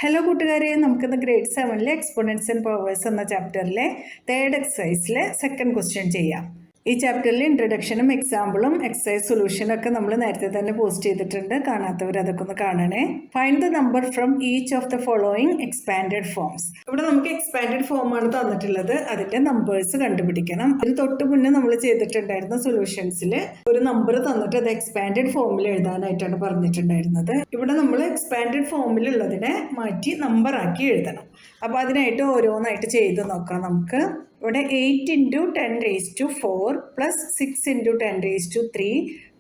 Hello കൂട്ടുകാരെ, നമുക്കിന്ന് grade 7 exponents and powers എന്ന ചാപ്റ്ററിലെ തേർഡ് എക്സസൈസിലെ സെക്കൻഡ് ക്വസ്റ്റ്യൻ ചെയ്യാം. ഈ ചാപ്റ്ററിൽ ഇൻട്രഡക്ഷനും എക്സാമ്പിളും എക്സസൈസ് സൊല്യൂഷനും ഒക്കെ നമ്മൾ നേരത്തെ തന്നെ പോസ്റ്റ് ചെയ്തിട്ടുണ്ട്. കാണാത്തവർ അതൊക്കെ ഒന്ന് കാണണേ. Find the number from each of the following expanded forms. ഇവിടെ നമുക്ക് എക്സ്പാൻഡഡ് ഫോം ആണ് തന്നിട്ടുള്ളത്. അതിന്റെ നമ്പേഴ്സ് കണ്ടുപിടിക്കണം. അതിന് തൊട്ട് മുന്നേ നമ്മൾ ചെയ്തിട്ടുണ്ടായിരുന്ന സൊല്യൂഷൻസിൽ ഒരു നമ്പർ തന്നിട്ട് അത് എക്സ്പാൻഡഡ് ഫോമിൽ എഴുതാനായിട്ടാണ് പറഞ്ഞിട്ടുണ്ടായിരുന്നത്. ഇവിടെ നമ്മൾ എക്സ്പാൻഡഡ് ഫോമിലുള്ളതിനെ മാറ്റി നമ്പർ ആക്കി എഴുതണം. അപ്പോൾ അതിനായിട്ട് ഓരോന്നായിട്ട് ചെയ്ത് നോക്കാം. നമുക്ക് ഇവിടെ 8 × 10⁴ plus 6 × 10⁻³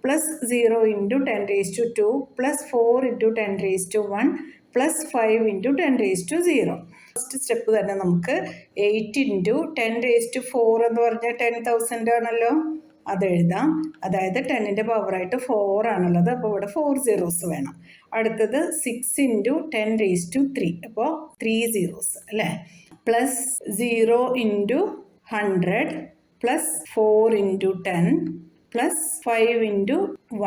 plus 0 × 10⁻², plus 4 × 10⁻1 plus 5 × 10⁻0. First step തന്നെ നമുക്ക് 8 × 10⁴ എന്ന് പറഞ്ഞാൽ 10,000 ആണല്ലോ, അത് എഴുതാം. അതായത് 10ന്റെ പവറായിട്ട് 4 ആണുള്ളത്, അപ്പോൾ ഇവിടെ 4 zeros വേണം. അടുത്തത് 6 × 10⁻³ അപ്പോൾ 3 zeros അല്ലേ. പ്ലസ് 0 × 100 പ്ലസ് 4 × 10 പ്ലസ് 5 ×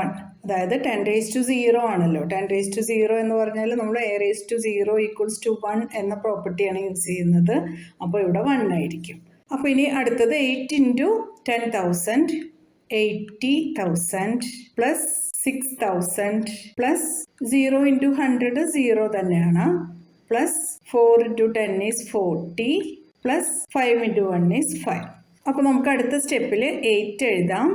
1, അതായത് 10⁻0 ആണല്ലോ. 10⁻0 എന്ന് പറഞ്ഞാൽ നമ്മൾ a⁻0 = 1 എന്ന പ്രോപ്പർട്ടിയാണ് യൂസ് ചെയ്യുന്നത്. അപ്പോൾ ഇവിടെ 1 ആയിരിക്കും. അപ്പോൾ ഇനി അടുത്തത് 8 × 10,000 80,000 പ്ലസ് 6,000 പ്ലസ് 0 × 100 0 തന്നെയാണ്, പ്ലസ് 4 × 10 is 40 പ്ലസ് 5 × 1 is 5. അപ്പോൾ നമുക്ക് അടുത്ത സ്റ്റെപ്പിൽ 8 എഴുതാം.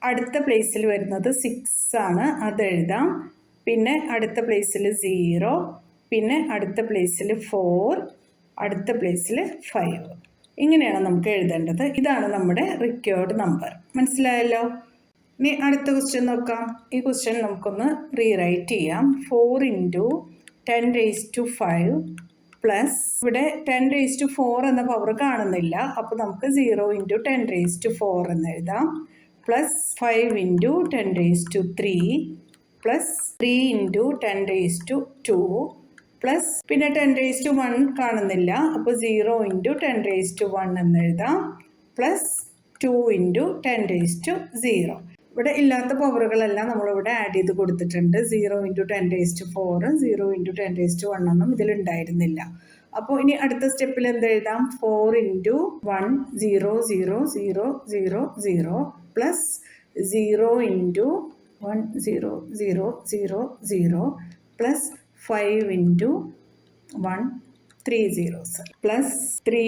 അടുത്ത പ്ലേസിൽ വരുന്നത് 6 ആണ്, അത് എഴുതാം. പിന്നെ അടുത്ത പ്ലേസിൽ 0, പിന്നെ അടുത്ത പ്ലേസിൽ 4, അടുത്ത പ്ലേസിൽ 5. ഇങ്ങനെയാണ് നമുക്ക് എഴുതേണ്ടത്. ഇതാണ് നമ്മുടെ റിക്വയർഡ് നമ്പർ. മനസ്സിലായല്ലോ. ഇനി അടുത്ത ക്വസ്റ്റ്യൻ നോക്കാം. ഈ ക്വസ്റ്റ്യൻ നമുക്കൊന്ന് റീറൈറ്റ് ചെയ്യാം. 4 × 10⁵ പ്ലസ് ഇവിടെ 10⁴ എന്ന പവർ കാണുന്നില്ല, അപ്പോൾ നമുക്ക് 0 × 10⁴ എന്ന് എഴുതാം. പ്ലസ് 5 × 10⁻³ പ്ലസ് 3 × 10⁻², പ്ലസ് പിന്നെ 10⁻1 കാണുന്നില്ല, അപ്പോൾ 0 × 10⁻1 എന്ന് എഴുതാം. പ്ലസ് 2 × 10⁻0. ഇവിടെ ഇല്ലാത്ത പവറുകളെല്ലാം നമ്മളിവിടെ ആഡ് ചെയ്ത് കൊടുത്തിട്ടുണ്ട്. 0 × 10⁻⁴, 0 × 10⁻1 ഒന്നും ഇതിലുണ്ടായിരുന്നില്ല. അപ്പോൾ ഇനി അടുത്ത സ്റ്റെപ്പിൽ എന്തെഴുതാം? 4 × 1 0 0 0 0 0 plus 0 × 1 0 0 0 0 plus 5 × 1 3 zeros plus 3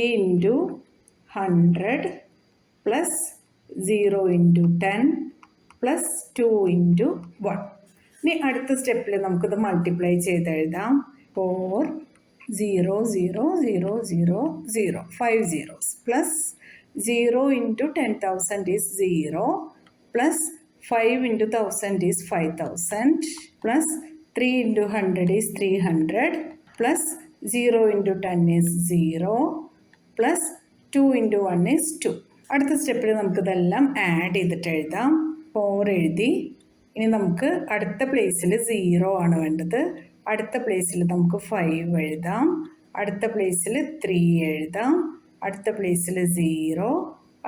× 100 plus 0 × 10 plus 2 × 1. ഇനി അടുത്ത സ്റ്റെപ്പിൽ നമുക്കിത് മൾട്ടിപ്ലൈ ചെയ്ത് എഴുതാം. 4 0 0 0 0 0 5 zeros plus 0 × 10,000 is 0 plus 5 × 1,000 is 5,000 plus 3 × 100 is 300 plus 0 × 10 is 0 plus 2 × 1 is 2. അടുത്ത സ്റ്റെപ്പിൽ നമുക്കിതെല്ലാം ആഡ് ചെയ്തിട്ട് എഴുതാം. 4 എഴുതി. ഇനി നമുക്ക് അടുത്ത പ്ലേസിൽ 0 ആണ് വേണ്ടത്. അടുത്ത പ്ലേസിൽ നമുക്ക് 5 എഴുതാം. അടുത്ത പ്ലേസിൽ 3 എഴുതാം. അടുത്ത പ്ലേസിൽ 0,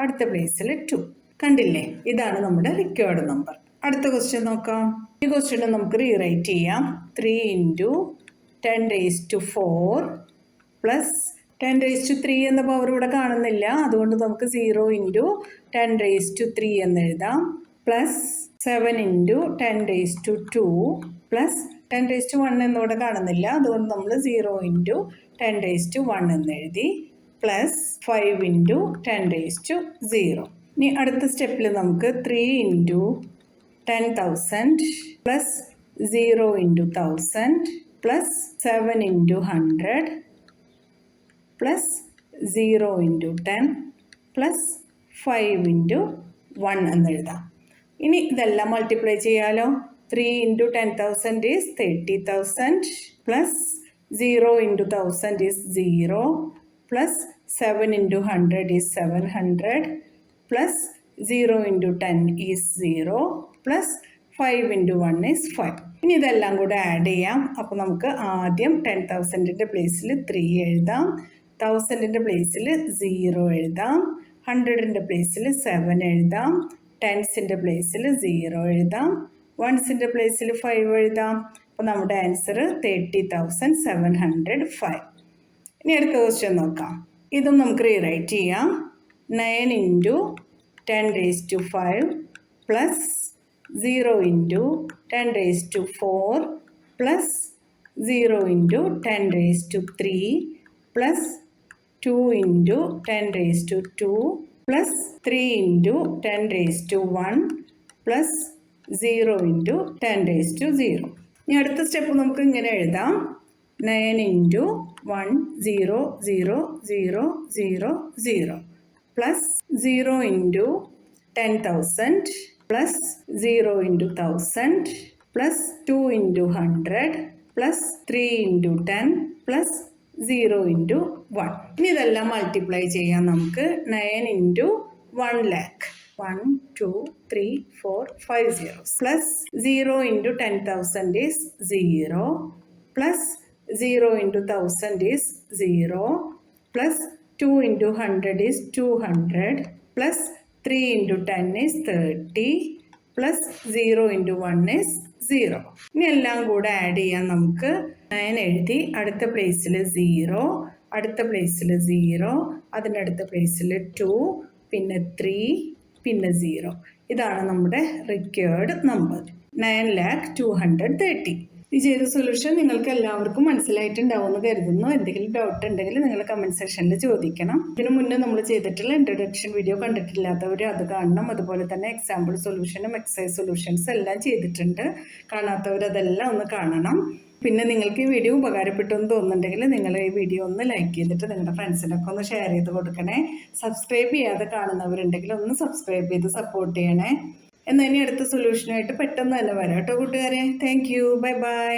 അടുത്ത പ്ലേസിൽ 2. കണ്ടില്ലേ, ഇതാണ് നമ്മുടെ റിക്വയർഡ് നമ്പർ. അടുത്ത ക്വസ്റ്റ്യൻ നോക്കാം. ഈ ക്വസ്റ്റ്യൻ നമുക്ക് റീറൈറ്റ് ചെയ്യാം. 3 × 10⁴ പ്ലസ് 10⁻³ എന്ന പവർ ഇവിടെ കാണുന്നില്ല, അതുകൊണ്ട് നമുക്ക് 0 × 10⁻³ എന്ന് എഴുതാം. പ്ലസ് 7 × 10⁻² പ്ലസ് 10⁻1 എന്നിവിടെ കാണുന്നില്ല, അതുകൊണ്ട് നമ്മൾ 0 × 10⁻1 എന്ന് എഴുതി. പ്ലസ് 5 × 10⁻0. ഇനി അടുത്ത സ്റ്റെപ്പിൽ നമുക്ക് 3 × 10,000 പ്ലസ് 0 × 1,000 പ്ലസ് 7 × 100 പ്ലസ് 0 × 10 പ്ലസ് 5 × 1 എന്ന് എഴുതാം. ഇനി ഇതെല്ലാം മൾട്ടിപ്ലൈ ചെയ്യാലോ. 3 × 10,000 is 30,000 plus 0 × 1,000 is 0 plus 7 × 100 is 700 plus 0 × 10 is 0 plus 5 × 1 is 5. ഇനി ഇതെല്ലാം കൂടെ ആഡ് ചെയ്യാം. അപ്പോൾ നമുക്ക് ആദ്യം 10,000ൻ്റെ പ്ലേസിൽ 3 എഴുതാം. 1000ൻ്റെ പ്ലേസിൽ 0 എഴുതാം. 100ൻ്റെ പ്ലേസിൽ 7 എഴുതാം. 10ൻ്റെ പ്ലേസിൽ 0 എഴുതാം. 1ൻ്റെ പ്ലേസിൽ 5 എഴുതാം. അപ്പോൾ നമ്മുടെ ആൻസർ 30,705. ഇനി അടുത്ത ക്വസ്റ്റ്യൻ നോക്കാം. ഇതും നമുക്ക് റീറൈറ്റ് ചെയ്യാം. 9 into 10⁵ plus 0 into 10⁴ plus 0 into 10⁵ plus 2 into 10⁵2 plus 3 into 10⁵1 plus 0 into 10⁵0. ഇനി അടുത്ത സ്റ്റെപ്പ് നമുക്ക് ഇങ്ങനെ എഴുതാം. 9 into 1 0 0 0 0 0 plus 0 into 10,000 plus 0 into 1000 plus 2 into 100 plus 3 into 10 plus 0 into 1. ഇനി ഇതെല്ലാം മൾട്ടിപ്ലൈ ചെയ്യാം നമുക്ക്. 9 into 1 lakh 1 2 3 4 5 zeros plus 0 into 10,000 is 0 plus 0 into 1000 is 0 plus 2 into 100 is 200 plus 3 into 10 is 30 plus 0 into 1 is 0. ഇനി എല്ലാം കൂടെ ആഡ് ചെയ്യാൻ നമുക്ക്. 9 എഴുതി, അടുത്ത പ്ലേസിൽ 0, അടുത്ത പ്ലേസിൽ 0, അതിനടുത്ത പ്ലേസിൽ 2, പിന്നെ 3, പിന്നെ 0. ഇതാണ് നമ്മുടെ റിക്വയർഡ് നമ്പർ 9,230,000. ഈ ചെയ്ത സൊല്യൂഷൻ നിങ്ങൾക്ക് എല്ലാവർക്കും മനസ്സിലായിട്ടുണ്ടാവുമെന്ന് കരുതുന്നു. എന്തെങ്കിലും ഡൗട്ട് ഉണ്ടെങ്കിൽ നിങ്ങൾ കമൻറ്റ് സെക്ഷനിൽ ചോദിക്കണം. ഇതിനു മുന്നേ നമ്മൾ ചെയ്തിട്ടുള്ള ഇൻട്രൊഡക്ഷൻ വീഡിയോ കണ്ടിട്ടില്ലാത്തവർ അത് കാണണം. അതുപോലെ തന്നെ എക്സാമ്പിൾ സൊല്യൂഷനും എക്സസൈസ് സൊല്യൂഷൻസ് എല്ലാം ചെയ്തിട്ടുണ്ട്. കാണാത്തവർ അതെല്ലാം ഒന്ന് കാണണം. പിന്നെ നിങ്ങൾക്ക് ഈ വീഡിയോ ഉപകാരപ്പെട്ടു എന്ന് തോന്നുന്നുണ്ടെങ്കിൽ നിങ്ങൾ ഈ വീഡിയോ ഒന്ന് ലൈക്ക് ചെയ്തിട്ട് നിങ്ങളുടെ ഫ്രണ്ട്സിനൊക്കെ ഒന്ന് ഷെയർ ചെയ്ത് കൊടുക്കണേ. സബ്സ്ക്രൈബ് ചെയ്യാതെ കാണുന്നവരുണ്ടെങ്കിൽ ഒന്ന് സബ്സ്ക്രൈബ് ചെയ്ത് സപ്പോർട്ട് ചെയ്യണേ. എന്നാൽ ഇനി അടുത്ത സൊല്യൂഷനായിട്ട് പെട്ടെന്ന് തന്നെ വരാം കേട്ടോ കൂട്ടുകാരെ. Thank you. Bye bye.